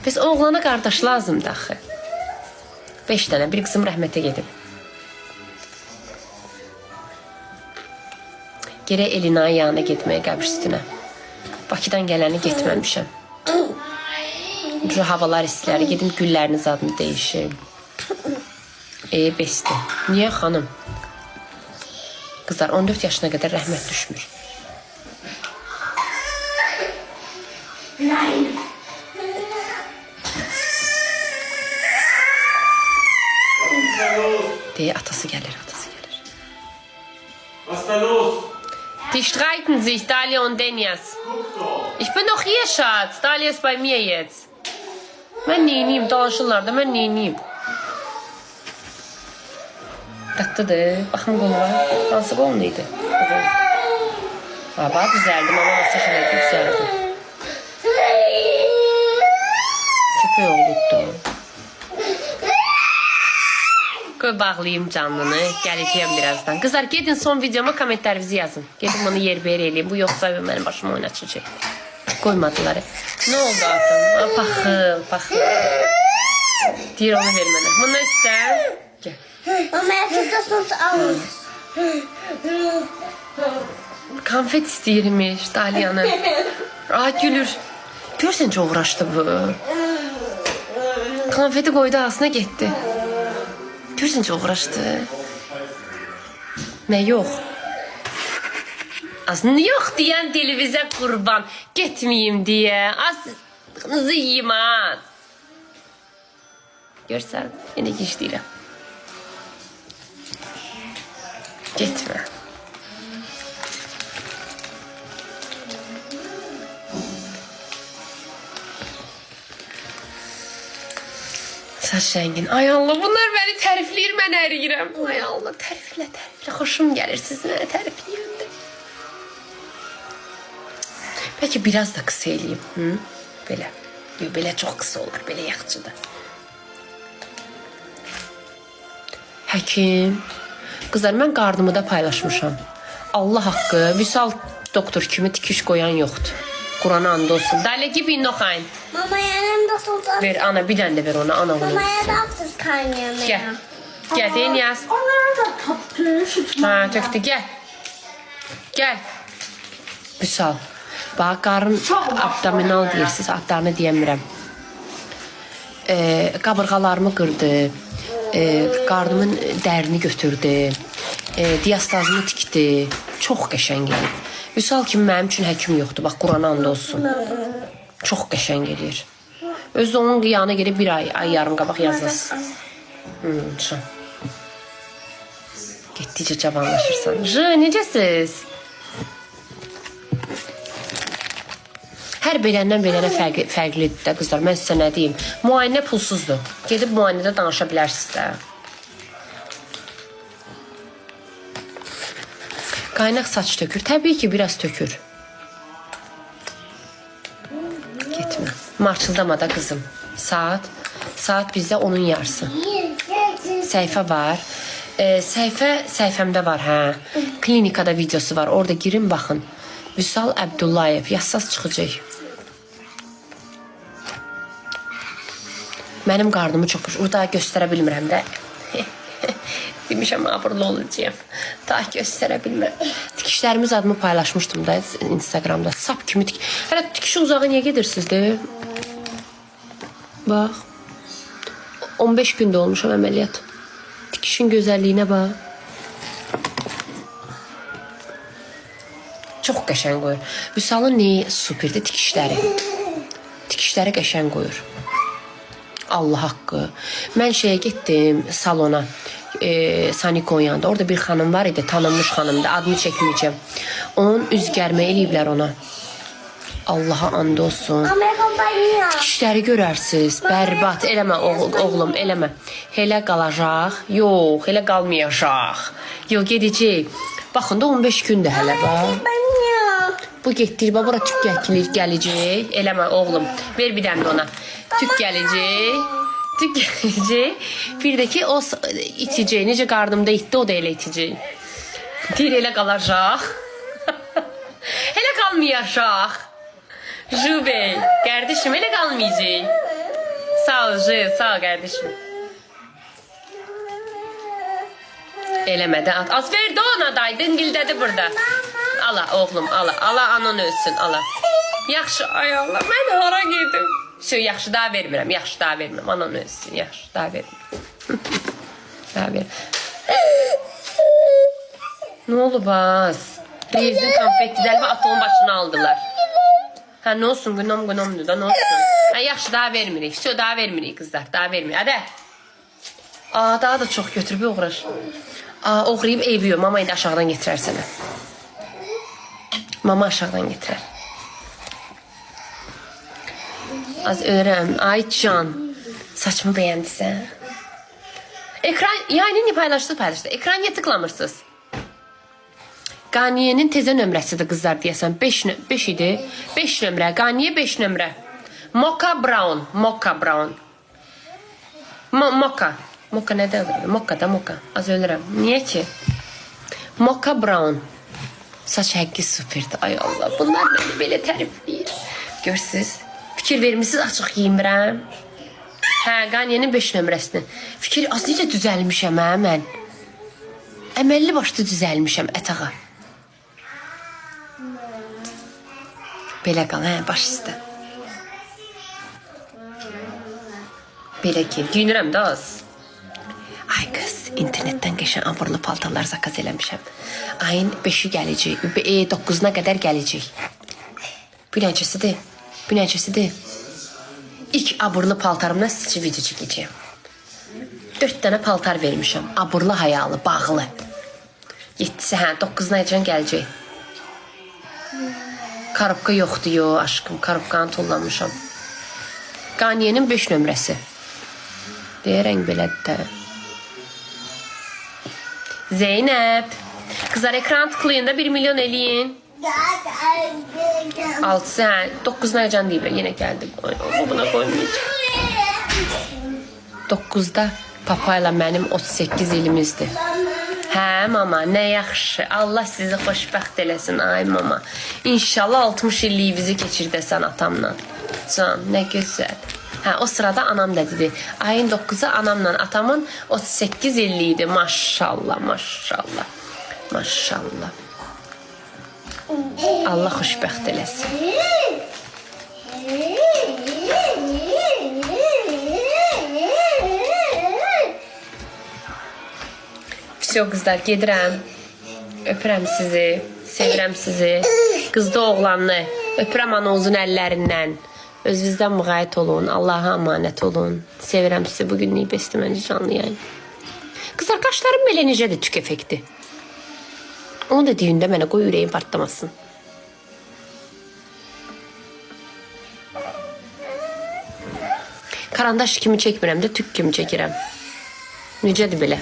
Biz oğlana qardaş lazımdır axı. 5 dənə, bir qızım rəhmətə gedib. Gerək Elina'nın yanına getməyə qəbr üstünə. Bakıdan gələni getməmişəm. Havalar istiləri, gedim güllərini zadını dəyişim. Besti. Niyə xanım? Qızlar 14 yaşına qədər rəhmət düşmür. Deyə atası gəlir, atası gəlir. Was da los? Die streiten sich, Dalia und Denias. Ich bin doch hier, Schatz. Dalia ist bei mir jetzt. Mən neyiniyim? Dalaşırlar da mən neyiniyim? Tatlıdır. Baxım qoluna. Hansı qol neydi? Bax, düzəldim. Ama masaj elədi, düzəldi. Köpək oldu. Qoy bağlayayım canlını. Gələcəyəm birazdan. Qızlar, gedin son videoma kommentlərinizi yazın. Gedin bunu yer-bir eləyim. Bu yoxsa mənim başıma oynatacaq. Qoymadılar. Nə oldu atam? Paxıl, paxıl. Deyir onu ver mənə. Bunu istər. Gəl. Mama, şurada sos almış. Konfet istəyirmiş Dalia'nın. Gülür. Görsən çox uğraşdı bu. Konfeti qoydu ağzına getdi. Görsən çox uğraşdı. Nə yox? Aslında yox deyən televizə qurban. Getməyim deyə. Ağzınızı yiyim az. Görsən, yenə gic deyirəm. Getmə. Saç rəngin. Ay Allah, bunlar məni tərifləyir, mən əriyirəm. Ay Allah, təriflə, təriflə. Xoşum gəlir, siz mənə tərifləyəndə. Bəlkə biraz da qısa eləyim. Belə. Belə çox qısa olar, belə yaxçıdır. Həkim. Qızlar, mən qarnımı da paylaşmışam. Allah haqqı, Vüsal doktor kimi tikiş qoyan yoxdur. Qurana and olsun. Dalə gibi noch ein. Mama, yanımda sos almış. Ver ana, bir dənə də ver ona, ana onu. Mamaya da sos kaynıyor. Gəl. Gəl, deyin yaz. Onları da tapdı. Ha, tökdü, gəl. Gəl. Vüsal. Bax, qarın abdominal deyirsiniz, adlarını deyəmirəm. Qabırğalarımı qırdı. Qarnımın dərini götürdü. Diastazını tikdi. Çox qəşəng eləyir. Vüsal kimi mənim üçün həkim yoxdur. Bax, Qurana and olsun. Çox qəşəng eləyir. Özü onun qiyağına gelib bir ay yarım qabaq yazırsın. Getdikcə cavanlaşırsan. Necəsiz? Hər beləndən belənə fərqlidir də qızlar. Mən sizə nə deyim? Müayinə pulsuzdur. Gedib müayinədə danışa bilərsiniz də. Qaynaq saç tökür. Təbii ki, biraz tökür. Getmə. Marçıldama da qızım. Saat bizdə onun yarısı. Səhifə var. Səhifəmdə var, hə. Klinikada videosu var. Orada girin, baxın. Vüsal Əbdullayev. Yazsaz çıxacaq. Mənim qarnımı çox xoş. Orada göstərə bilmirəm də. Demişəm, abırlı olacağım. Daha göstərə bilmirəm. Tikişlərimiz adımı paylaşmışdım da Instagramda. Sap kimi tik. Hələ tikişi uzağa niyə gedirsiniz de? Bax. 15 gündə olmuşam əməliyyat. Tikişin gözəlliyinə bax. Çox qəşəng qoyur. Vüsalın neyi superdir? Tikişləri. Tikişləri qəşəng qoyur. Allah haqqı. Mən şeyə getdim salona. Sanikon yanında. Orada bir xanım var idi. Tanınmış xanımdı. Adını çəkməyəcəm. Onun üzgərmə eləyiblər ona. Allaha and olsun. Tikişləri görərsiniz. Bərbat. Eləmə oğlum, eləmə. Elə qalacaq. Yox, elə qalmayacaq. Yox, gedəcək. Baxın da 15 gündür hələ bax. Bu getdir, bura tük gələcək. Eləmə oğlum. Ver bir dəmdə ona. Tük gələcək. Tük gələcək. Bir də ki o itəcək. Necə qarnımda itdi, o da elə itəcək. Deyir, elə qalacaq. Elə qalmayacaq. Jubey, qardeşim, elə qalmayacaq. Sağ ol Jil, sağ ol kardeşim. Eləmədi. Az verdi ona day. Dingildədi burada. Ala oğlum, ala. Ala anan ölsün, ala. Yaxşı, ay Allah. Mən hara gedim? Yaxşı, daha vermirəm. Yaxşı, daha vermirəm. Anan ölsün. Yaxşı, daha vermirəm. Daha vermirəm. Ne oldu baz? Rezin konfettiler ve atolun başına aldılar. Ha ne olsun günüm da ne olsun. Ha yaxşı daha vermirik. Söz daha vermirik kızlar. Daha vermirik. Hadi. Aa daha da çok götürüp uğraş. Aa uğrayıp eyviyor. Mama indi aşağıdan getirer sənə. Mama aşağıdan getirer. Az öğren. Ay can. Saçımı beğendisən. Ekran yani paylaşdı. Ekran niye tıklamırsınız? Qaniye'nin tezə nömrəsidir qızlar deyəsən. 5 idi. 5 nömrə. Qaniye 5 nömrə. Mocha Brown. Mocha. Mocha nədə olur? Mocha. Az ölürəm. Niyə ki? Mocha Brown. Saç həqqi süperdir. Ay Allah. Bunlar məni belə tərifləyir. Görsünüz. Fikir vermişsiniz açıq giyinmirəm. Hə, Qaniye'nin 5 nömrəsini. Fikir az necə düzəlmişəm hə mən. Əməlli başlı düzəlmişəm ətağa. Belə qal, hə, baş üstə. Belə ki, giyinirəm də az. Ay qız, internetdən qəşən amurlu paltarlar zakaz eləmişəm. Ayın 5-i gələcək, 9-una qədər gələcək. Bu nəçəsidir. İlk aburlu paltarımdan sizcə video çəkəcəyəm. 4 dənə paltar vermişəm. Aburlu hayalı, bağlı. 7-si, hə, 9-una gələcək. Karobka yoxdur, yo, aşkım. Karobkanı tullamışam. Qaniye'nin 5 nömrəsi. Deyərək belədir də. Zeynəb. Qızlar ekran tıklayın da 1 milyon eləyin. 6-sı, hə, 9-una can deyib. Yenə gəldim. Buna qoymayacaq. 9-da papayla mənim 38 ilimizdir. Hə mama, nə yaxşı. Allah sizi xoşbəxt eləsin, ay mama. İnşallah 60 illiyinizi keçirdəsən atamla. Can, nə gözəl. Hə, o sırada anam da dedi. Ayın 9-u anamla atamın 38 illiydi. Maşallah. Allah xoşbəxt eləsin. Vəsiyo qızlar, gedirəm. Öpürəm sizi, sevirəm sizi. Qızda oğlanlı. Öpürəm anozun əllərindən. Özünüzdən müğayət olun. Allah'a amanət olun. Sevirəm sizi. Bugünlük besləməni canlı yayın. Qızlar, qaşlarım belə necədir tük effekti? Onu da deyində mənə qoy ürəyim partlamasın. Karandaş kimi çəkmirəm də tük kimi çəkirəm. Necədir belə?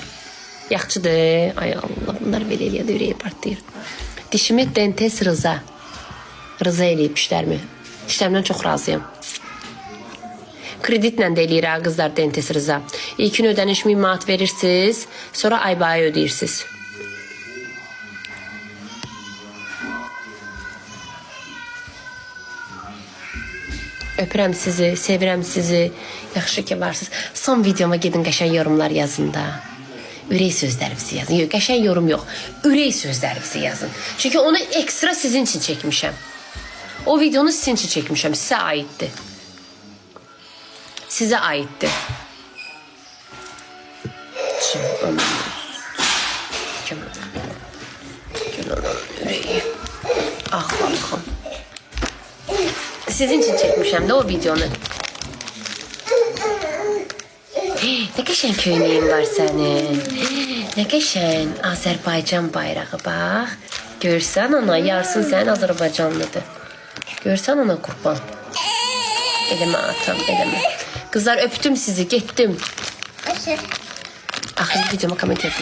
Yaxçıdır. Ay Allah, bunlar belə eləyədə ürəyi partlayır. Dişimi dentes Rıza eləyib işlərimi. İşlərimdən çox razıyam. Kreditlə də eləyir ha qızlar dentes Rıza. İlkin ödəniş 1000 manat verirsiniz, sonra ay-bay ödeyirsiniz. Öpürəm sizi, sevirəm sizi. Yaxşı ki varsınız. Son videoma gedin qəşəng yorumlar yazın da. Ürək sözlərinizi yazın. Yox, qəşəng yorum yox. Ürək sözlərinizi yazın. Çünki onu ekstra sizin üçün çəkmişəm. O videonu sizin üçün çəkmişəm. Sizə aiddir. Sizə aiddir. Ürəyi. Ah, baxım. Sizin üçün çəkmişəm də o videonu. Nə qəşəng köynəyin var sənin. Nə qəşəng Azərbaycan bayrağı bax. Görsən ona, yarısın sənin Azərbaycanlıdır. Görsən ona qurban. Eləmə atam, eləmə. Qızlar öptüm sizi, getdim. Axırı videoma komment etmə.